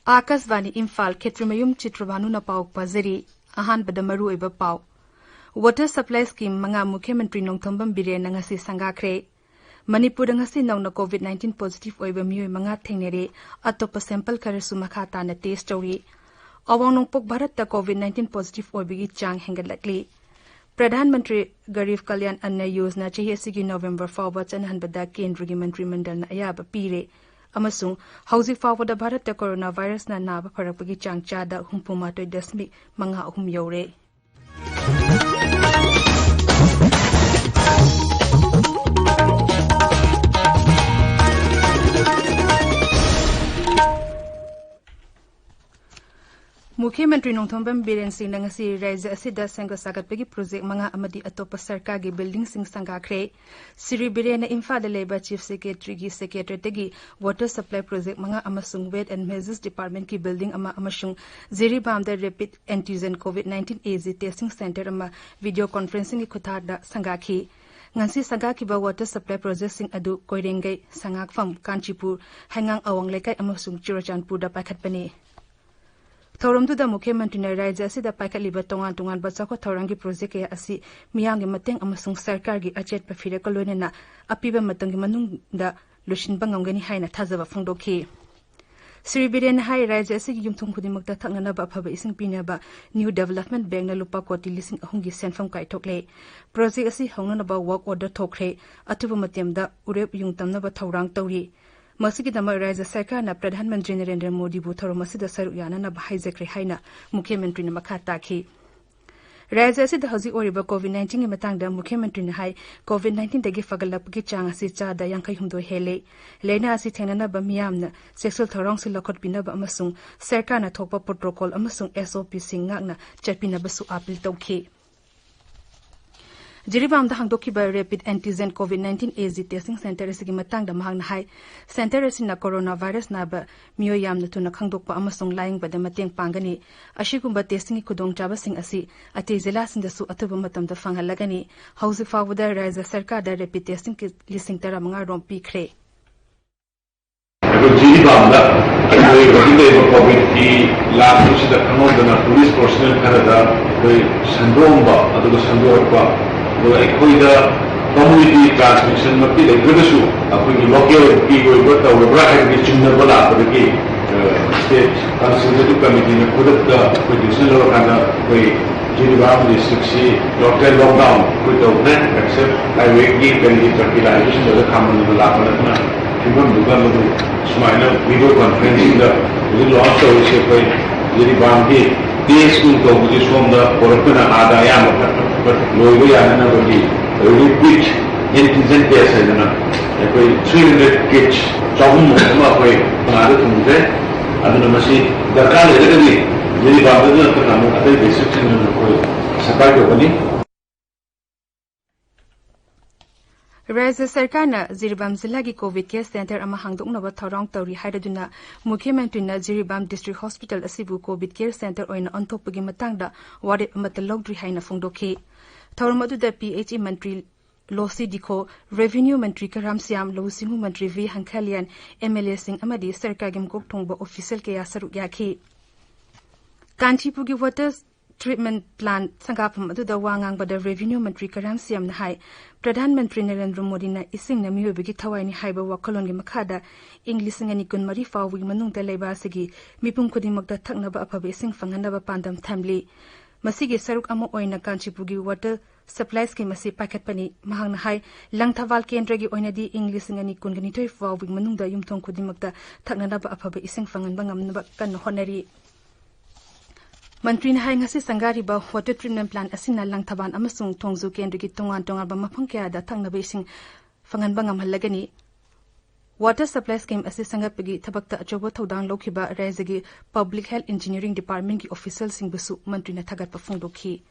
Akasvani Imphal Ketrimayum Chitrabhanu na Pau Pazari Ahan Badamaru Eba Pau Water Supply Scheme Manga Mukhyamantri Nongthombam Biren ngasi sangakre Manipur ngasi nauna COVID-19 positive oiba mioi manga thengnere atopa sample karasu makha tana test tawri awang nongpok Bharat ta COVID-19 positive oibigi chang hengalakli Pradhan Mantri Garib Kalyan Anna Yojana chehesigi November fawba chanhanbada kendrigi mantri mandal na ayaba pire amasung hauzik fawda Bharat ta coronavirus na naba pharakpagi chang chada humpumatoi manga ahum yore Mukhyamantri Nongthombam Biren Singh ngasi Rajya asida sangha sagatpagi project manga amadi atopa sarkar gi building sing sangakre Sri Biren na Imphal da leba chief secretary gi secretary tagi water supply project manga amasung weight and measures department ki building ama amasung Jiribam da rapid antigen COVID-19 AZ testing center ama video conferencing gi khuthar da sangakhi ngansi sangaki ba water supply project sing adu koirengai sangak fam Kanchipur hangang awang lekai amasung Churachandpur da pakhatpani Thorum to the Mukhyamantri na Rajya asida paikaliba tongan bachako thorangi project ya asi miyangi mateng amasung sarkar gi achet pafire ko loinena apiba matangi manungda lushin bangamgani haina thajaba phongdokhi Sri Biren hai Rajya asigi yumthung khudimukta thaknana ba phaba ising pinaba new development bank na lupa koti lising ahungi senfam kai thokle project asi hongnana ba work order thokre atuba matemda urep yungtamna ba thorang tawri Masigi dama Rajya Sarkar na Pradhan Mantri Narendra Modi bu thorum asida saru yana na bahai jakre haina Mukhyamantri na makha takhi Rajya asida haji oriba COVID-19 gi matangda Mukhyamantri na hai COVID-19 dagi fagalap gi chang asi chada yangkai humdo hele lena asi thenana ba miyamna sexual thorong si lokhot pina ba amasung sarkar na thokpa protocol amasung SOP singak na chatpina ba su appeal tawkhi Jiribam da hangdoki ba rapid antigen COVID-19 AZ testing center asigi matangda mahang na hai center asina coronavirus na ba miyo yamna tuna khangdokpa amasung lying ba da mateng pangani ashigumba testing khudong chaba sing asi ate zela sinda su atuba matam da fangalagani hauzi fawda Rajya Sarkar da rapid testing ki lising tara manga rom pikre Jiribam da COVID ki last sida khamodana police personnel karada koi sandromba aduga sandorpa community transmission of the British, local people, state consultative committee, put up the position of the Jiribam district, lockdown, with the net, except I wake the fertilization of the common Lapana, even the Smile video conferencing the launch of Jiribam day school competition from the Porokana Adayama. But Loya repeat antigen test है ना 300 kits चाहूँ मुझे कोई हमारे तुमसे अदुन मसी दरकार है लेकिन ये बात है ना तो हम अतः बेसिक चीज़ कोई सफाई को बनी Rajya Sarkar na Jiribam Zilla gi COVID care center ama hangdokna ba thorong tawri haidaduna Mukhyamantri na Jiribam district hospital asibu COVID care center oina onthopagi matangda wari amatalogdri haina phongdokhi Thoramadu da PHE Mantri Losi Dikho Revenue Mantri Karam Siam Losingu Mantri V Hankhalian MLA Singh amadi Sarkar gi mkok thongba official ke yasaru yakhi Kanchipur gi water treatment plant sangapam adu da wangang bada revenue mantri Karam Siam na hai Pradhan Mantri Narendra Modi na ising na miyo bigi thawai ni haiba wakalon gi makhada English ngani kun mari fawi manung da leba sigi mipum khudimok da thakna ba aphabe ising fangana ba pandam thamli masigi saruk amo oina Kanchipur gi water supply scheme asi packet pani mahang na hai langthawal kendra gi oina di English ngani kun gani toi fawi manung da yumthong khudimok da thakna ba aphabe ising fangan ba ngamna ba kan honari Mantri na hai ngasi sangari ba water treatment plant asina langthaban amasung thongzu kendri gi tongan ba mafang kya da thangna ba ising fangan ba ngam halagani water supply scheme asi sangapagi thabakta achobo thodang lokhiba Rajya public health engineering department ki official sing busu mantri na thagat pa phongdokhi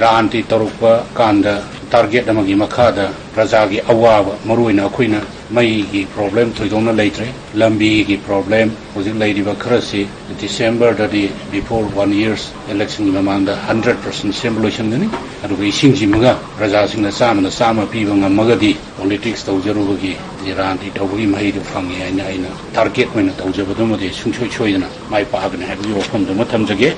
ranti tarukpa kanda target amagi makhada prajagi awaba maruina khuina mai gi problem thoidona leitre lambi gi problem hojik leidiba kharasi December dadi before 1 years election mamanda 100% solution ni adu gi singji maga praja singna sama piba ngamagadi politics tawjarubagi ranti tawgi mai du fangi aina target maina tawjabadumade sungchoi choidana mai paagna habi ofam dama thamjage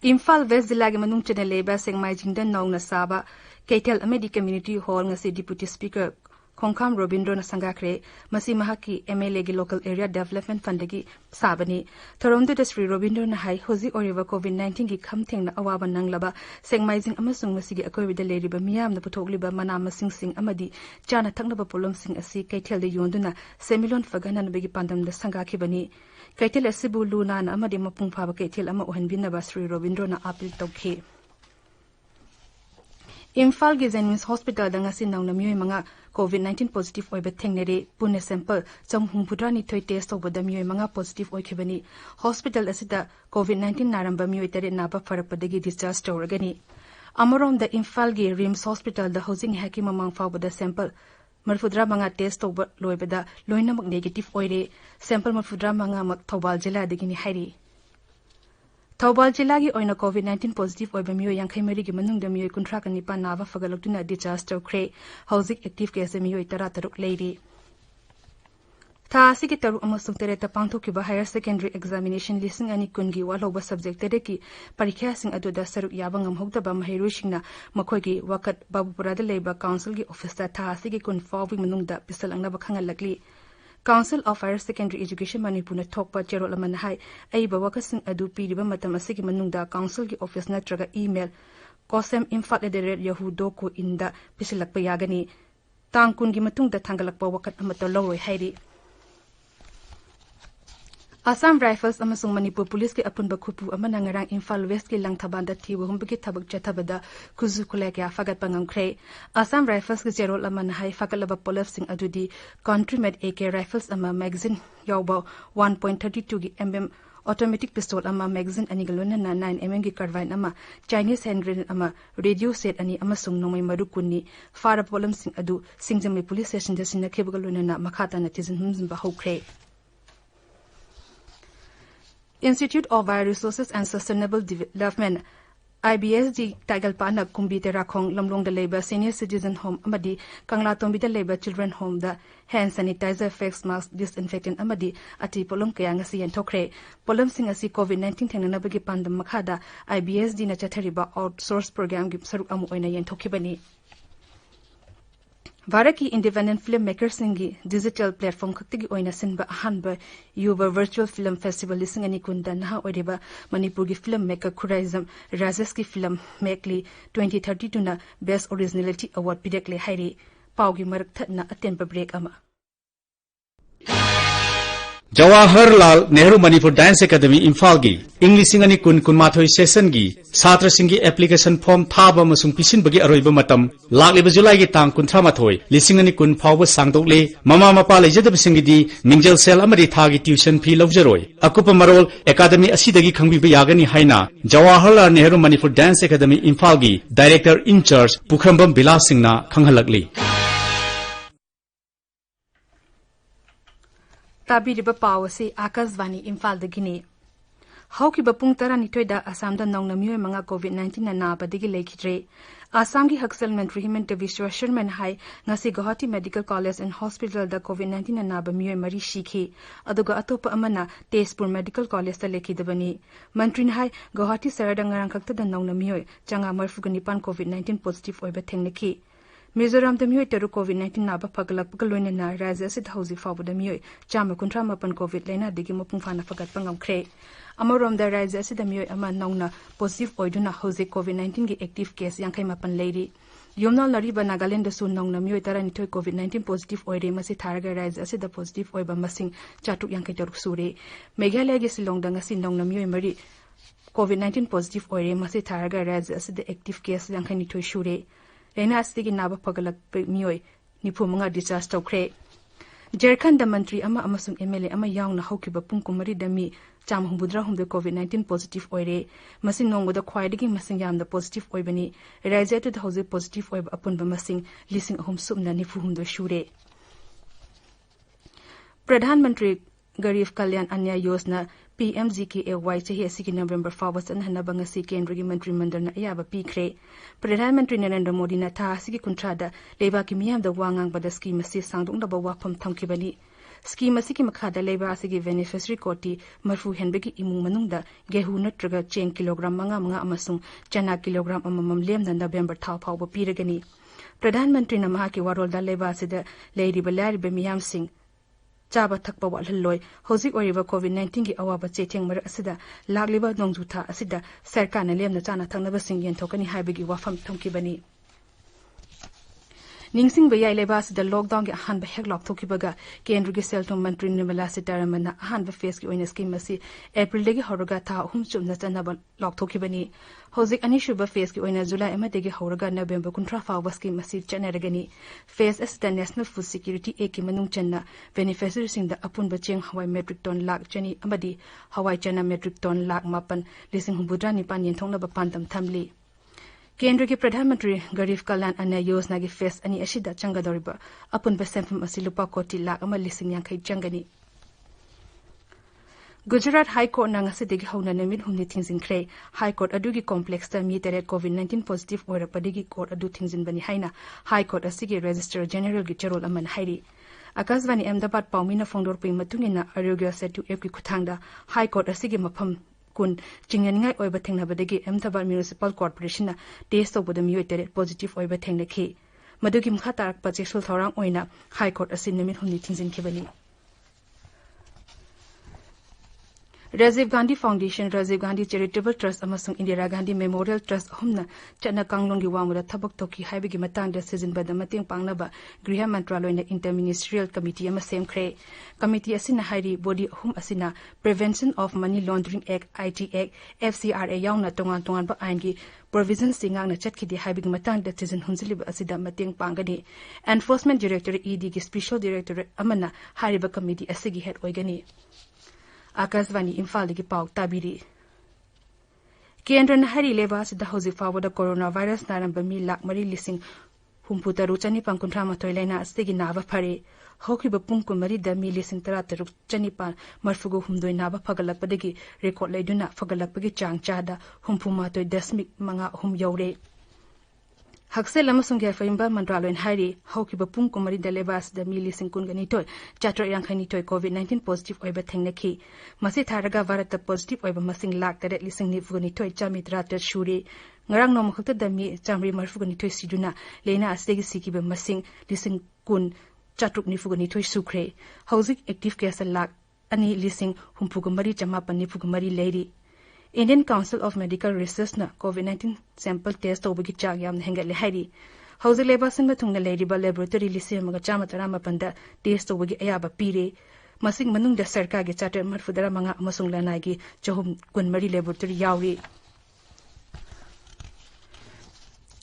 Imphal West Zilagi Manung Chene Leba Sengmai Jingdan Naung Saba Keitel Amedi Community Hall ngasi Deputy Speaker Kongkam Robindro na Sangakre Masi Mahaki MLA gi Local Area Development Fund gi Sabani Toronto Sri Robindro na hai hozi oriva COVID-19 gi khamtheng na awaban nanglaba Sengmai Jing amasung masi gi akoi bida leriba miyam na puthokliba mana masing sing amadi chana thaknaba polom sing asi Keitel de yonduna semilon fagana na bigi pandam da Sangakhibani Keitel asibu luna na amadi mapung phaba Keitel ama ohanbin na Sri Robindro na apil tokhe Imphal gi Zenwins Hospital da ngasi naung na miyoi manga COVID-19 positive oiba thengnere pune sample chamhung pudrani thoi test obada miyoi manga positive oikhibani hospital asida COVID-19 naramba miyoi tare naba pharapadagi discharge tawragani amarom da Imphal gi Rims Hospital da housing haki mamang fawbada sample marfudra manga test oba loibada loinamak negative oire sample marfudra manga mak Thobal jila dagini hairi Thobal jila gi oina COVID-19 positive oiba miyoi yankhai mari gi manung da miyoi kunthra kan nipa nava fagalokuna discharge tawkhre housing active case miyoi tara taruk leiri Tha asigi taru amasung tereta pangthokiba higher secondary examination lising ani kungi walhoba subject tereki parikha sing aduda saruk yaba ngamhogdaba mahirusingna makhoigi wakat babupurada leiba council gi officer tha asigi kun fawi manungda pisalangna bakhangal lakli Council of Higher Secondary Education Manipur thokpa cherol aman hai ai bawakasing adu piriba matam asigi manungda council gi office natraga email kosem@yahoo.co inda pisilakpa yagani tangkun gi matungda thangalakpa wakat amata loroi hairi Assam Rifles amasung Manipur Police ke apun bakhupu amana ngarang Imphal West ke langthabanda thiwa humbagi thabak chathabada kuzu kulekya fagat pangamkhre Assam Rifles ke jerol amana hai fakalaba polif sing adudi Country Made AK Rifles ama magazine yawba 1.32 gi mm automatic pistol ama magazine ani galona na 9 mm gi carbine ama Chinese hand grenade ama radio set ani amasung nomai marukunni fara polam sing adu singjami police station da sinna kebugalona na makhata na tizin humzin ba hokre Institute of Bioresources and Sustainable Development IBSD Taigalpana Kumbi Terakong Lamlong the Labor Senior Citizen Home Amadi Kangla Tombi the Labor Children Home the hand sanitizer face mask disinfectant Amadi ati polom kaya ngasi yan tokre polom sing asi COVID-19 tengna bagi pandam makhada IBSD na chathariba outsource program gi saruk amu oina yan thokibani Varaki independent filmmakers singi digital platform kaktigi oina sinba ahanba yuba virtual film festival lising ani kunda naha oideba Manipur gi filmmaker Khuraizam Rajesh ki film Mekli 2032 na best originality award pidekle hairi paugi marak thatna atenba break ama Jawaharlal Nehru Manipur Dance Academy Imphal gi English ngani kun mathoi session gi Satra singi application form thaba masung pisin bagi aroiba matam lakliba July gi tang kun mathoi lisingani kun phawba sangdokle mama mapa leijadab singi di mingjal sel amari thagi tuition fee lawjaroi akupa marol academy asidagi khangbiba yagani haina Jawaharlal Nehru Manipur Dance Academy Imphal gi director in charge Pukhrambam Bilas singna khanghalakli Tabiriba Pawasi Akasvani Imphal Dagini Hauki Bapung Taranitoy da Assam da Nong Namyo Manga COVID-19 na Nabadigi Lakidre Assam gi Haksal Mentri Himanta Vishwa Sherman Hai ngasi Guwahati Medical College and Hospital da COVID-19 na Naba Myo Mari Shikhi aduga atopa amana Tezpur Medical College da Lakidabani Mantri Hai Guwahati Sarada ngarang kakta da Nong Namyo changa marfuganipan COVID-19 positive oiba thengnaki Mizoram the Mui Teru COVID-19 Naba Pagalak Pagaloina na Raza Sit Housey Fabu the Mui, Chama Kuntramapan COVID Lena Digimopung Fana Fagat Pangam Cray. Amorom the Raza Sit the Mui Ama Nona, positive Oiduna Hose COVID-19 active case Yankai Mapan Lady. Yumna Lariba Nagaland soon Nong Namui Taranito COVID-19 positive Oide Masi Targa Raza Sit the positive Oiba Masing Chatu Yankai Sure. Megalagi Silong Dangasi Nong Namui Mari COVID-19 positive Oide Masi Targa Raza Sit the active case Yankai Nito Shure. Lena Stigi Naba Pagalak Mui, Nipumanga disaster cray. Jerkanda Mantri Ama Amasum MLA Ama Yang na Hokiba Punkumari Dami, cham humbudra humde COVID-19 positive oire masing nongboda khwaidagi masing yamda positive oibani raija tu hauze positive oiba apunba masing lising ahum subna nifu humdo shure Pradhan Mantri Garib Kalyan Anya Yojana PMGKAY chahi asigi November fawa chanhana ngasi kendra gi mantri mandal na ayaba pikre Pradhan Mantri Narendra Modi na tha asigi kuntrada leba ki miyam da wangang bada scheme si sangdung da bawa pham thamkibani scheme asigi makhada leba asigi beneficiary koti marfu henbegi imung manungda gehu natraga chen kilogram manga amasung chana kilogram amamam lemna November thaw phawba piragani Pradhan Mantri na maha ki warol da leba asida leiri balari be miyam sing Chaba thakpa walhalloi hozik oriba COVID-19 gi awaba chetheng mar asida lagliba nongju tha asida sarkar na lemna chana thangnaba sing yen thokani haibigi wafam thomki bani Ningsing bayai leba asida lockdown gi ahan ba hek lok thoki baga kendra gi selthom mantri Nirmala Sitharaman na ahan ba face gi oina scheme masi April degi horoga tha hum chumna chana ba lok thoki bani hozik ani shuba face gi oina July ama degi horoga November kuntra fawa scheme masi chana ragani face asida National Food Security Act ki manung channa beneficiary sing da apun ba cheng hawai metric ton lakh chani amadi hawai chana metric ton lakh mapan lising humbudra ni pan yen thongna ba pantam thamli Kendra ki Pradhan Mantri Garib Kalyan Anya Yojana gi face ani ashida changadoriba apun ba senfam asilupa koti lakh ama lising yang khai changani Gujarat High Court na ngasi degi hauna namit humni thingzin kre High Court adugi complex ta mi tere COVID-19 positive ora padigi court adu thingzin bani haina High Court asigi Registrar General gi charol aman hairi Akasvani Ahmedabad Paumina Fondor ping matungina Arogya Setu Eki Kuthangda High Court asigi mafam kun chinganingai oiba thengnabadagi Ahmedabad Municipal Corporation na test tawbada mioi tere positive oiba thengnakhi madugi mkha tarakpa cheksul thorang oina High Court asin namit humni thingzin khibani Rajiv Gandhi Foundation, Rajiv Gandhi Charitable Trust amasung Indira Gandhi Memorial Trust humna chana kanglong gi wamuda thabak toki haibigi matang da season bada mating pangnaba Griha Mantraloy na Interministerial Committee ama sem kre committee asina hairi body hum asina Prevention of Money Laundering Act IT Act FCRA yauna tongan ba ain gi provision singang na chatkidi haibigi matang da season hunzili asida mating pangani Enforcement Directorate ED gi Special Directorate amana hariba committee asigi head oigani Akasvani Imphal gi pau tabiri Kendra na hari leba sida hozi fawada coronavirus naramba mi lakh mari lising humputaru chani pangkunthra mathoi laina asigi naba phare hoki ba pung kumari da mi lising tara taruk chani pan marfugo humdoi naba phagalakpadagi record laiduna phagalakpagi chang chada humpuma toi dasmik manga hum yaure Haksel amasung ge faimba mandraloin hari hoki ba pung kumari da lebas da mi lising kun gani toy chatra yang khani toy COVID-19 positive oiba thengnakhi masi tharaga varat positive oiba masing lakh tare lising ni fugani toy chamitra ta shuri ngarang nom khakta da mi chamri marfugani toy siduna leina asdegi sikiba masing lising kun chatruk ni fugani toy sukre housing active case lakh ani lising humpugumari chama pan ni fugumari leiri Indian Council of Medical Research na COVID-19 sample test obagi chang yam hengal hairi hauze lebasin mathungna leiriba laboratory lisem maga chama tarama panda test obagi ayaba pire masing manung da sarkar ge charter marfudara manga amasung lanai gi chahum kunmari laboratory yawi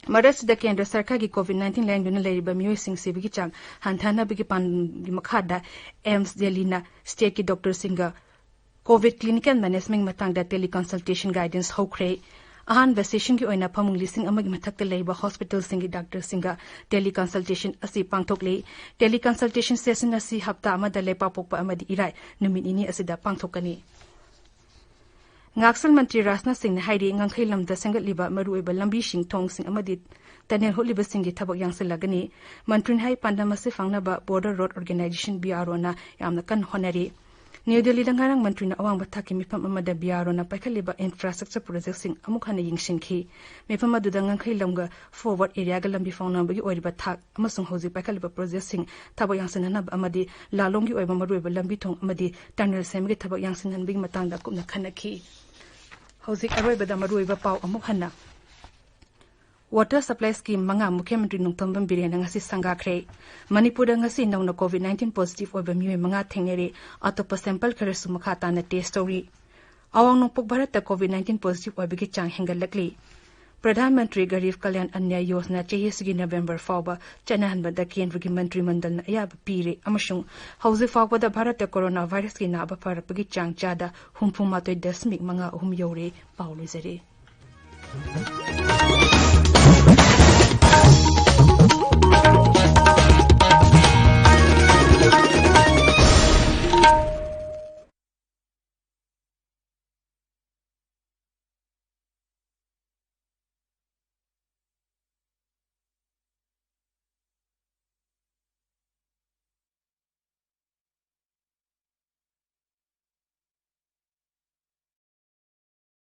Maras da kendra sarkar gi COVID-19 landuna leiriba mioi sing sibigi chang hanthana bigi pan gi makhada AIMS Delhi na state ki doctor singa COVID clinical management matang da teleconsultation guidance hokre ahan session ki oina phamung lising amagi mathak te leiba hospital singi doctor singa teleconsultation asi pangthokle teleconsultation session asi hapta amada lepa pokpa amadi irai numit ini asida pangthokani ngaksal mantri Rasna Singh hairi ngangkhai lamda sangat liba maruiba lambi sing thong sing amadi tanel holiba singi thabak yangsil lagani mantrin hai pandamase fangnaba border road organization BRO na yamna kan honari New Delhi dangarang mantri na awang bathaki mifam amada BRO na paikaliba infrastructure project sing amukhana yingshinkhi mifam adu dangang lamga forward area ga lambi fauna bagi oiriba thak amasung hoji paikaliba project sing thaba yangsinana amadi lalongi oiba maruiba lambi thong amadi tunnel semgi thaba yangsinan bigi matangda kupna khanakhi hoji aroiba da maruiba pau amukhana Water supply scheme manga Mukhyamantri Nungthambam Birena ngasi sangakhre Manipur ngasi nongna COVID-19 positive oiba mioi manga thengnere atopa sample kharasu makhata na test story awang nongpok bharat ta COVID-19 positive oiba gi chang hengal lakli Pradhan Mantri Garib Kalyan Anya Yosna Chehisi November Fauba Chanahanbada Kendra Mantri Mandal Ayab Piri Amashung Hausi Fauba Bharata Coronavirus ki Naba Parapagi Chang Chada Humpumato Desmik Manga Yore Paulizere.